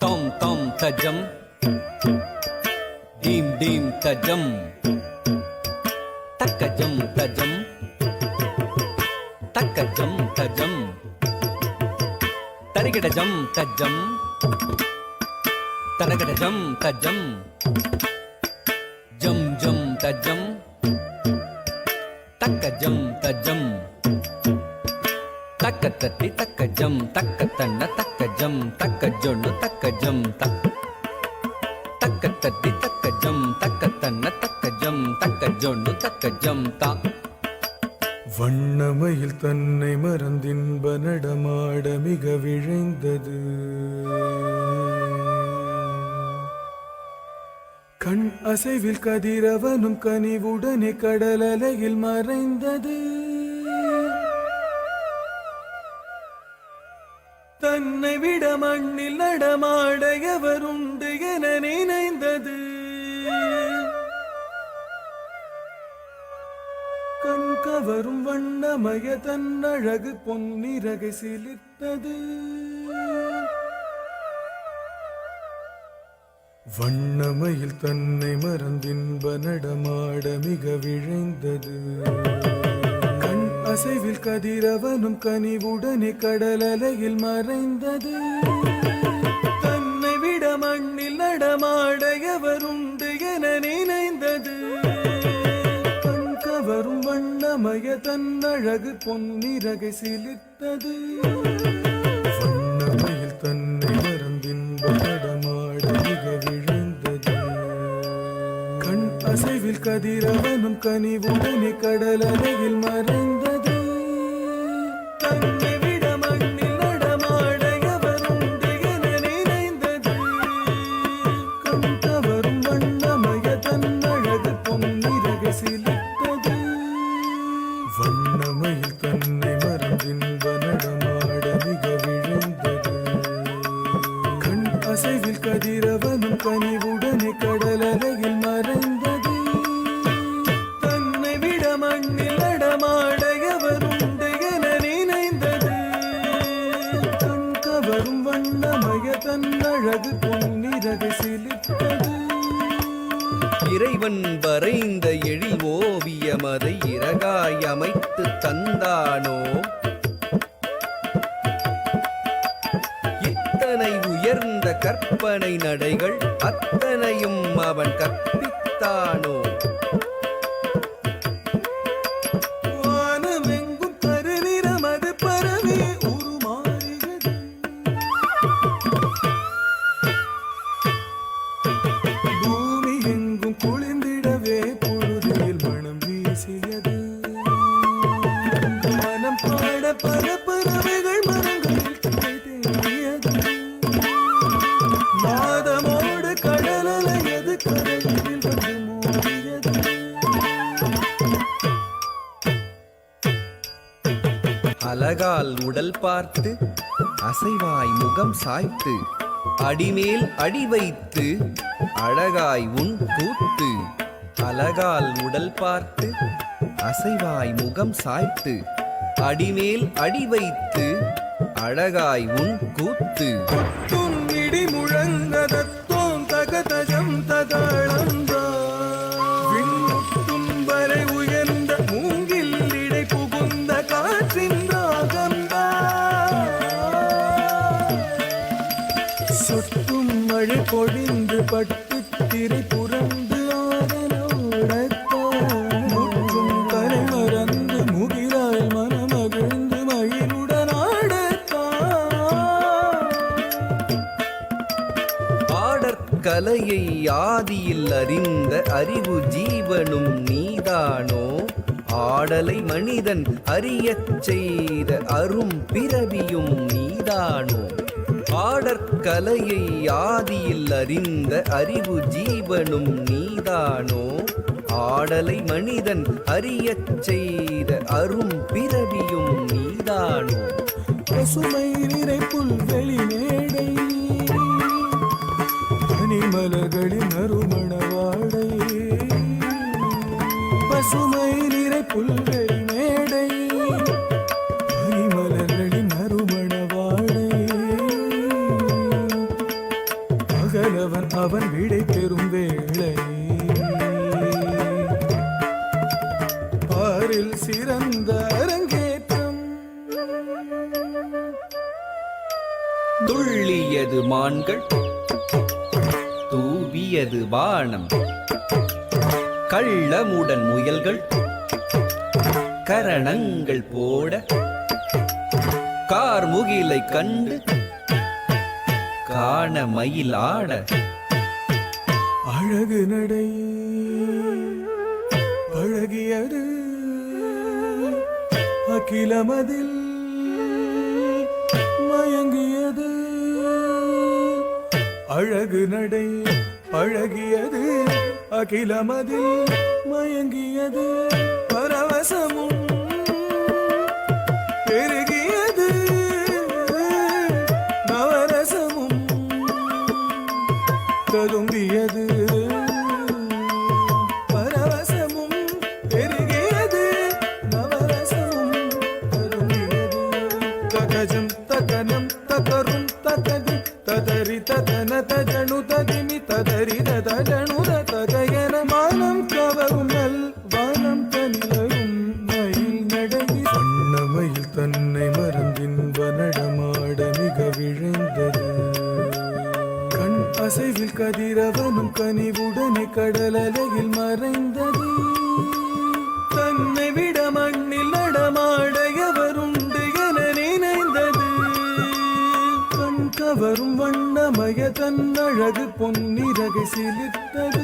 tom tom tajam, dim dim tajam, takajam tajam, takajam tajam, tarigajam tajam, tarigajam tajam, jam jam tajam, takajam tajam. Takatati takajam, takatana takajam, takajonu takajam, takatati takajam, takatana takajam, takajonu takajam ta. வண்ணமயில் தன்னை மறந்தின்ப நடமாட மிக விழைந்தது. கண் அசைவில் கதிரவனும் கனிவுடனே கடலலையில் மறைந்தது. தன்னை விட மண்ணில் நடமாட எவருண்டு என நினைந்தது. கண் கவரும் வண்ணமய தன்னழகு பொன்னிறகை சிலிர்த்தது. வண்ணமயில் தன்னை மறந்தின்ப நடமாட மிக விழைந்தது. கண் அசைவில் கதிரவனும் கனிவுடனே கடலலையில் மறைந்தது. தன்னை விட மண்ணில் நடமாட எவருண்டு என நினைந்தது. கண் கவரும் வண்ணமய தன்னழகு பொன்னிறகை சிலிர்த்தது. வண்ணமயில் தன்னை மறந்தின்ப நடமாட மிக விழைந்தது. கண் அசைவில் கதிரவனும் கனிவுடனே கடலலையில் மறைந்தது. தன்னை விட மண்ணில் நடமாட எவருண்டு என நினைந்தது. கண் கவரும் வண்ணமய தன்னழகு பொன்னிறகை சிலிர்த்தது. வண்ணமயில் தன்னை மறந்தின்ப நடமாட மிக விழைந்தது. கண் அசைவில் கதிரவனும் கனிவுடனே கடலலையில் மறைந்தது. தன்னை விட மண்ணில் நடமாட எவருண்டு என நினைந்தது. கண் கவரும் வண்ணமய தன்னழகு பொன்னிறகை சிலிர்த்தது. இறைவன் வரைந்த எழில் ஓவியம் அதை இறகாய் அமைத்து தந்தானோ? இத்தனை உயர்ந்த கற்பனை நடைகள் அத்தனையும் அவன் கற்பித்தானோ? வானமெங்கும் கருநிறம் அது பரவி உருமாறியது. பூமி எங்கும் குளிர்ந்திடவே பொழுதில் மனம் வீசியது. மனம் பாட பல பறவைகள் மரங்களில் துணை தேடியது. நாதமோடு கடலலையது கரையில் வந்து மூடியது. அலகால் உடல் பார்த்து அசைவாய் முகம் சாய்த்து அடிமேல் அடி வைத்து அழகாய் உன் கூத்து. அலகால் உடல் பார்த்து அசைவாய் முகம் சாய்த்து அடிமேல் அடி வைத்து அழகாய் உன் கூத்து. கொட்டும் இடி முழங்கதத்தோம் தகதஜம் ததாளந்தா. விண்முட்டும் வரை உயர்ந்த மூங்கில் இடை புகுந்த காற்றின் ராகந்தா. சொட்டும் மழை பொழிந்து பட்டு திரை புரண்டு ஆதனோடத்தான். முற்றும் கரை மறந்து முகிலாய் மனமகிழ்ந்து மகிழுடன் ஆடத்தான். ஆடற்கலையை ஆதியில் அறிந்த அறிவு ஜீவனும் நீதானோ? ஆடலை மனிதன் அறியச் செய்த அரும் பிறவியும் நீதானோ? ஆடற்கலையை ஆதியில் அறிந்த அறிவு ஜீவனும் நீதானோ? ஆடலை மனிதன் அறியச் செய்த அரும் பிறவியும் நீதானோ? பசுமை நிறை புல்வெளி மேடை பனிமலர்களின் அருமணவாடை. பசுமை நிறை புல்வெளி மேடை பனிமலர்களின் அருமணவாடை. அவன் விடை பெறும் வேளை பாரில் சிறந்த அரங்கேற்றம். துள்ளியது மான்கள் தூவியது வானம் கள்ளமுடன் முயல்கள் கரணங்கள் போட கார்முகிலை கண்டு காண மயில் ஆட அழகு நடை பழகியது அகிலமதில் மயங்கியது. அழகு நடை பழகியது அகிலமதில் மயங்கியது. பரவசமும் பெருகியது நவரசமும் கரும்பியது. பரவசமும் பெருகியது நவரசமும் கரும்பியது. தகஜம் தகனம் தகரும் தகதி ததரி ததன தஜனு தகிமி ததரி ததஜனு ததயன மானம் கவரும் நல் வானம் தனிலரும் மயில் நடவி. வண்ணமயில் தன்னை மறந்தின்ப நடமாட மிக விழுந்தது. கண் அசைவில் கதிரவனும் கனிவுடனே கடலலையில் மறைந்தது. தன்னை விட மண்ணில் நடமாட எவருண்டு என நினைந்தது. கண் கவரும் வண்ணமய தன் அழகு பொன்னிறகை சிலிர்த்தது.